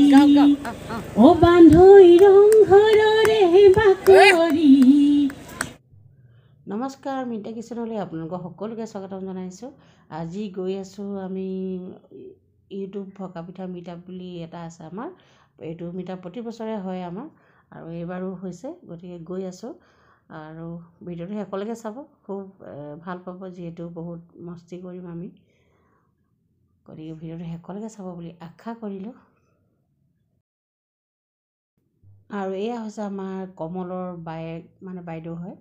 ও বান্ধৈ ৰংঘৰৰে বাকৰি। নমস্কাৰ, মিতা কিচেনলৈ আপোনালোকক সকলোকে স্বাগতম জনাইছোঁ। আজি গৈ আছোঁ আমি ইউটিউব ভকা পিঠা মিটআপ বুলি এটা আছে আমাৰ। এইটো মিটআপ প্ৰতি বছৰে হয় আমাৰ, আৰু এইবাৰো হৈছে, গতিকে গৈ আছোঁ। আৰু ভিডিঅ'টো শেষলৈকে চাব, খুব ভাল পাব, যিহেতু বহুত মস্তি কৰিম আমি, গতিকে ভিডিঅ'টো শেষলৈকে চাব বুলি আশা কৰিলোঁ। আৰু এয়া হৈছে আমাৰ কমলৰ বায়েক, মানে বাইদেউ হয়।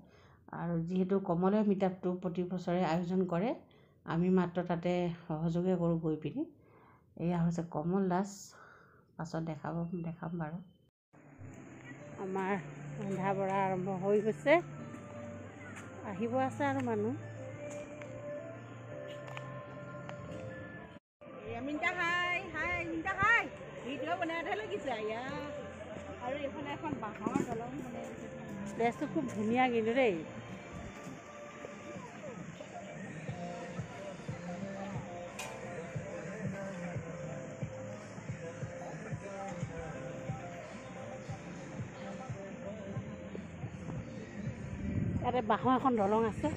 আৰু যিহেতু কমলে মিটআপটো প্ৰতি বছৰে আয়োজন কৰে, আমি মাত্ৰ তাতে সহযোগে কৰোঁ গৈ পিনি। এয়া হৈছে কমল দাস, পাছত দেখাম বাৰু। আমাৰ ৰন্ধা বঢ়া আৰম্ভ হৈ গৈছে, আহিব আছে আৰু মানুহ। আৰু এইফালে এখন বাঁহৰ দলং বনাই দিছে। প্লেচটো খুব ধুনীয়া কিন্তু দেই। ইয়াতে বাঁহৰ এখন দলং আছে,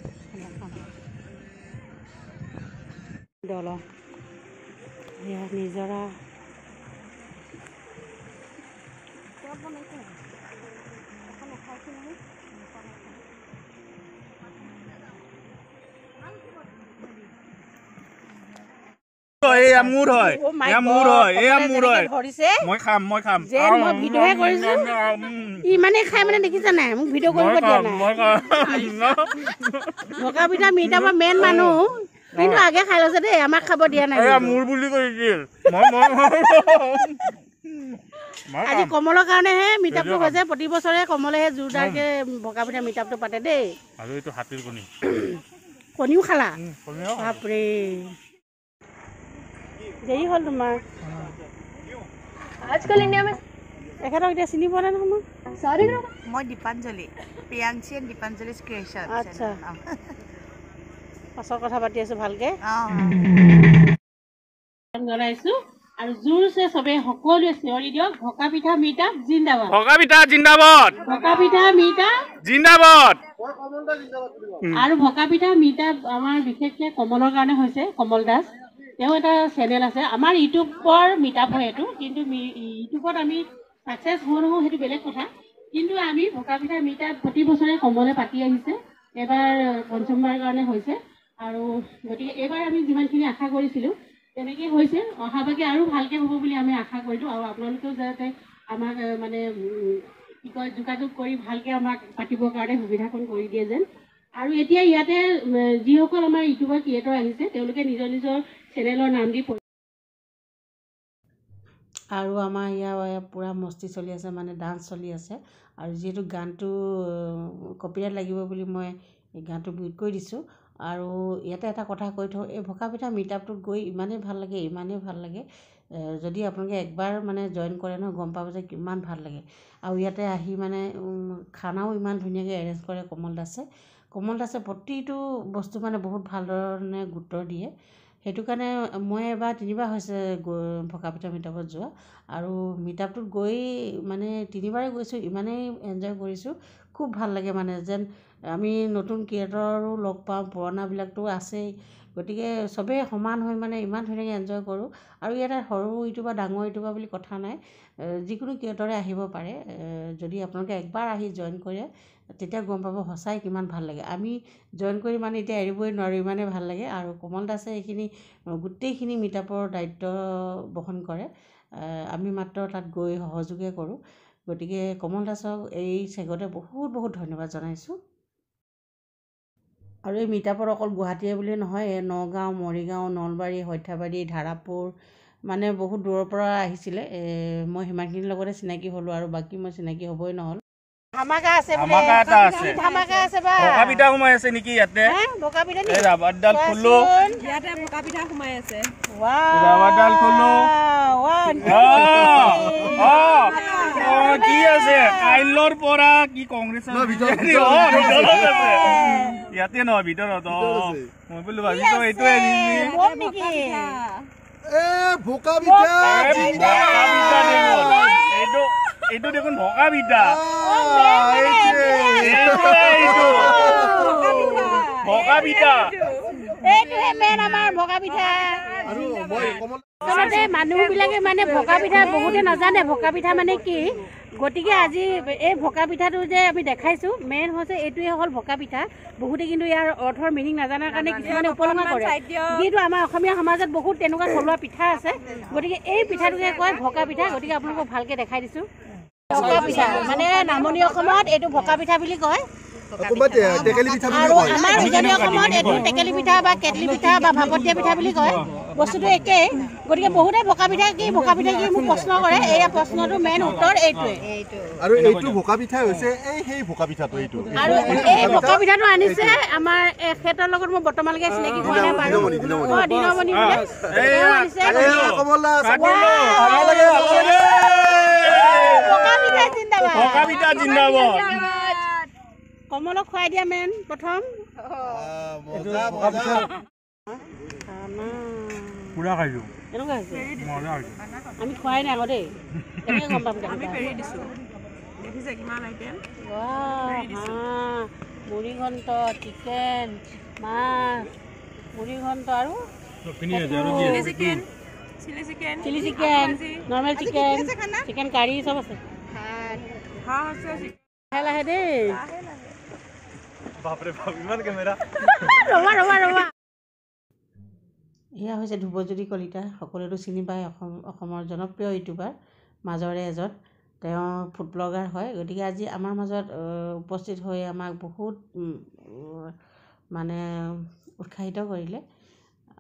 দলং এয়া নিজৰা। ইমানে খাই মানে দেখিছা নাই, মোক ভিডিঅ' কৰিব দিয়া নাই। ভকা পিঠা মিটআপৰ মেইন মানুহ, কিন্তু আগে খাই লৈছে দেই, আমাক খাব দিয়া নাই। আজি কমলৰ কাৰণেহে মিটআপটো হৈছে, প্ৰতি বছৰে কমলেহে জোৰদাৰকে ভকা পিঠা মিটআপটো পাতে দেই। আৰু এইটো হাতীৰ কণী, কণীও খালা? বাপৰে, দেৰি হ'ল তোমাৰ। आजकल इंडिया में এখেতক এতিয়া চিনি পোৱা নাই নহয়। सारे মই দীপাঞ্জলি, প্ৰিয়াংশী এণ্ড দীপাঞ্জলি ক্ৰিয়েশ্যন। আচ্ছা, পাছৰ কথা পাতি আছোঁ ভালকে। জনাইছোঁ আৰু জোৰছে চবে সকলোৱে চিঞৰি দিয়ক, ভকা পিঠা মিটআপ জিন্দাবাদ, ভকা পিঠা জিন্দাবাদ, ভকা পিঠা মিটআপ জিন্দাবাদ। আৰু ভকা পিঠা মিটআপ আমাৰ বিশেষকৈ কমলৰ কাৰণে হৈছে। কমল দাস, তেওঁ এটা চেনেল আছে, আমাৰ ইউটিউবৰ মিটআপ হয় এইটো, কিন্তু ইউটিউবত আমি ছাকচেছ হওঁ নহওঁ সেইটো বেলেগ কথা। কিন্তু আমি ভকা পিঠা মিটআপ প্ৰতি বছৰে কমলে পাতি আহিছে, এইবাৰ পঞ্চমবাৰৰ কাৰণে হৈছে। আৰু গতিকে এইবাৰ আমি যিমানখিনি আশা কৰিছিলোঁ তেনেকৈ হৈছে, অহাবাকে আৰু ভালকৈ হ'ব বুলি আমি আশা কৰিলোঁ। আৰু আপোনালোকেও যাতে আমাক মানে কি কয় যোগাযোগ কৰি ভালকৈ আমাক পাতিবৰ কাৰণে সুবিধাকণ কৰি দিয়ে যেন। আৰু এতিয়া ইয়াতে যিসকল আমাৰ ইউটিউবৰ ক্ৰিয়েটৰ আহিছে, তেওঁলোকে নিজৰ নিজৰ চেনেলৰ নাম দি, আৰু আমাৰ ইয়াৰ পূৰা মস্তি চলি আছে, মানে ডান্স চলি আছে। আৰু যিহেতু গানটো কপিৰাইট লাগিব বুলি মই এই গানটো মিউট কৰি দিছোঁ। আৰু ইয়াতে এটা কথা কৈ থওঁ, এই ভকা পিঠা মিটআপটোত গৈ ইমানেই ভাল লাগে, ইমানেই ভাল লাগে। যদি আপোনালোকে একবাৰ মানে জইন কৰে নহয়, গম পাব যে কিমান ভাল লাগে। আৰু ইয়াতে আহি মানে খানাও ইমান ধুনীয়াকৈ এৰেঞ্জ কৰে কমল দাসে। কমল দাসে প্ৰতিটো বস্তু মানে বহুত ভালধৰণে গুৰুত্ব দিয়ে। সেইটো কাৰণে মই এবাৰ 3বাৰ হৈছে ভকা পিঠা মিটআপত যোৱা, আৰু মিটআপটোত গৈ মানে 3বাৰে গৈছোঁ, ইমানেই এনজয় কৰিছোঁ, খুব ভাল লাগে। মানে যেন আমি নতুন ক্ৰিয়েটৰো লগ পাওঁ, পুৰণাবিলাকতো আছেই, গতিকে চবেই সমান হৈ মানে ইমান ধুনীয়াকৈ এনজয় কৰোঁ। আৰু ইয়াতে সৰু ইউটিউবাৰ ডাঙৰ ইউটিউবাৰ বুলি কথা নাই, যিকোনো ক্ৰিয়েটৰে আহিব পাৰে। যদি আপোনালোকে একবাৰ আহি জইন কৰে, তেতিয়া গম পাব সঁচাই কিমান ভাল লাগে। আমি জইন কৰি মানে এতিয়া এৰিবই নোৱাৰোঁ, ইমানেই ভাল লাগে। আৰু কমল দাসে এইখিনি গোটেইখিনি মিটআপৰ দায়িত্ব বহন কৰে, আমি মাত্ৰ তাত গৈ সহযোগে কৰোঁ। গতিকে কমল দাসক এই চেগতে বহুত বহুত ধন্যবাদ জনাইছোঁ। আৰু এই মিটআপত অকল গুৱাহাটীয়ে বুলিয়ে নহয়, এই নগাঁও, মৰিগাঁও, নলবাৰী, সৰ্থেবাৰী, ধাৰাপুৰ, মানে বহুত দূৰৰ পৰা আহিছিলে। মই সিমানখিনিৰ লগতে চিনাকি হ'লোঁ, আৰু বাকী মই চিনাকি হ'বই নহ'ল। ধামাকা আছে, ধামাকা এটা আছে, ধামাকা আছে বা ভকা পিঠা সোমাই আছে নেকি ইয়াতে? ভকা পিঠা নি? এই ৰাবাৰডাল খোলো, ইয়াতে ভকা পিঠা সোমাই আছে। ৰাবাৰডাল খোলো। কি আছে কাইলৰ পৰা কি কংগ্ৰেছৰ ইয়াতে নহয় ভিতৰত। মই বোলো ভাবিছো এইটোৱে ভকা পিঠা ভকা পিঠা ভকা পিঠা এইটোহে মেইন আমাৰ ভকা পিঠা আচলতে মানুহবিলাকে মানে ভকা পিঠা বহুতে নাজানে ভকা পিঠা মানে কি গতিকে আজি এই ভকা পিঠাটো যে আমি দেখাইছোঁ মেইন হৈছে এইটোৱে হ'ল ভকা পিঠা বহুতে কিন্তু ইয়াৰ অৰ্থৰ মিনিং নাজানাৰ কাৰণে কিছুমানে উপলুঙা কৰে কিন্তু আমাৰ অসমীয়া সমাজত বহুত তেনেকুৱা থলুৱা পিঠা আছে গতিকে এই পিঠাটোকে কয় ভকা পিঠা গতিকে আপোনালোকক ভালকৈ দেখাই দিছোঁ ভকা পিঠা মানে নামনি অসমত এইটো ভকা পিঠা বুলি কয় আৰু আমাৰ উজনি অসমত এইটো টেকেলি পিঠা বা কেটলি পিঠা বা ভাপত দিয়া পিঠা বুলি কয় বস্তুটো একেই গতিকে বহুতে ভকা পিঠা কি মোক প্ৰশ্ন কৰে এয়া প্ৰশ্নটো মেইন উত্তৰ এইটোৱে আৰু এইটো ভকা পিঠা হৈছে সেই ভকা পিঠাটো এইটো আৰু এই ভকা পিঠাটো আনিছে আমাৰ এখেতৰ লগত মই বৰ্তমানলৈকে চিনাকি হোৱা নাই বাৰু দিনমণি ভকা পিঠা জিন্দাবাদ কমলক খুৱাই দিয়া মেইন প্ৰথম পুৰা খাইছোঁ এনেকুৱা হৈছে আমি খোৱাই নাই আকৌ দেই কেনেকৈ গম পাম আমি পেৰি দিছোঁ দেখিছে কিমান আইটেম মুড়ি ঘণ্ট চিকেন মাছ মুড়ি ঘণ্ট আৰু chilli chicken normal chicken chicken curry চব আছে লাহে লাহে দেই এয়া হৈছে ধ্ৰুৱজ্যোতি কলিতা সকলোৱেতো চিনি পায় অসমৰ জনপ্ৰিয় ইউটিউবাৰ মাজৰে এজন তেওঁ ফুড ব্লগাৰ হয় গতিকে আজি আমাৰ মাজত উপস্থিত হৈ আমাক বহুত মানে উৎসাহিত কৰিলে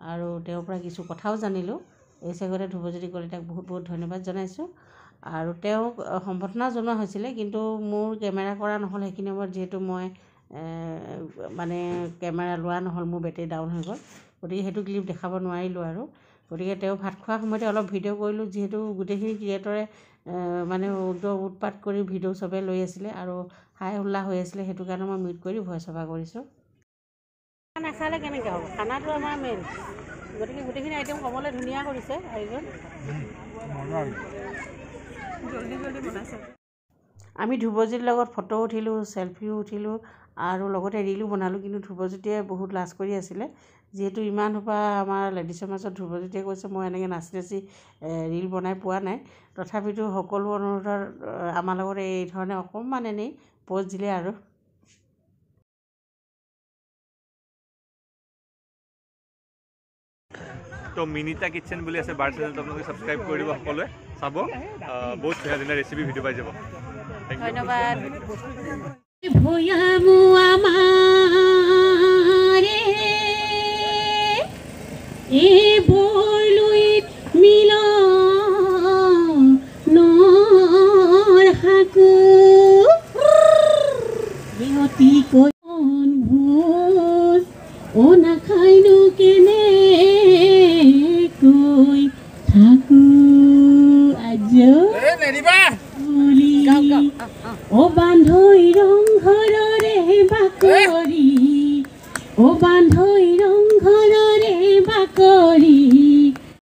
আৰু তেওঁৰ পৰা কিছু কথাও জানিলোঁ এই চেগতে ধ্ৰুৱজ্যোতি কলিতাক বহুত বহুত ধন্যবাদ জনাইছোঁ আৰু তেওঁক সম্বৰ্ধনা জনোৱা হৈছিলে কিন্তু মোৰ কেমেৰা কৰা নহ'ল সেইখিনি সময়ত যিহেতু মই মানে কেমেৰা লোৱা নহ'ল মোৰ বেটেৰী ডাউন হৈ গ'ল গতিকে সেইটো ক্লিপ দেখাব নোৱাৰিলোঁ আৰু গতিকে তেওঁ ভাত খোৱাৰ সময়তে অলপ ভিডিঅ' কৰিলোঁ যিহেতু গোটেইখিনি ক্ৰিয়েটৰে মানে উৎপাত কৰি ভিডিঅ' চবেই লৈ আছিলে আৰু হাই হোল্লা হৈ আছিলে সেইটো কাৰণে মই মিউট কৰি ভইচ অভাৰ কৰিছোঁ নাখালে কেনেকৈ হ'ব খানাটো আমাৰ মেইন গতিকে গোটেইখিনি আইটেম ক'বলৈ ধুনীয়া কৰিছে আয়োজন আমি ধ্ৰুৱজ্যোতিৰ লগত ফটো উঠিলোঁ চেলফিও উঠিলোঁ আৰু লগতে ৰীলো বনালোঁ কিন্তু ধ্ৰুৱজ্যোতিয়ে বহুত লাজ কৰি আছিলে যিহেতু ইমান সোপা আমাৰ লেডিছৰ মাজত ধ্ৰুৱজ্যোতিয়ে কৈছে মই এনেকৈ নাচি নাচি ৰীল বনাই পোৱা নাই তথাপিতো সকলো অনুৰোধৰ আমাৰ লগত এই ধৰণে অকণমান এনেই প'জ দিলে আৰু তো মিনিটা কিটচেন বুলি আছে বাৰ চেনেলটো আপোনালোকে ছাবস্ক্ৰাইব কৰি দিব সকলোৱে চাব বহুত ধুনীয়া ধুনীয়া ৰেচিপি ভিডিঅ' পাই যাব ধন্যবাদ O bandhoi rong horore bakori O bandhoi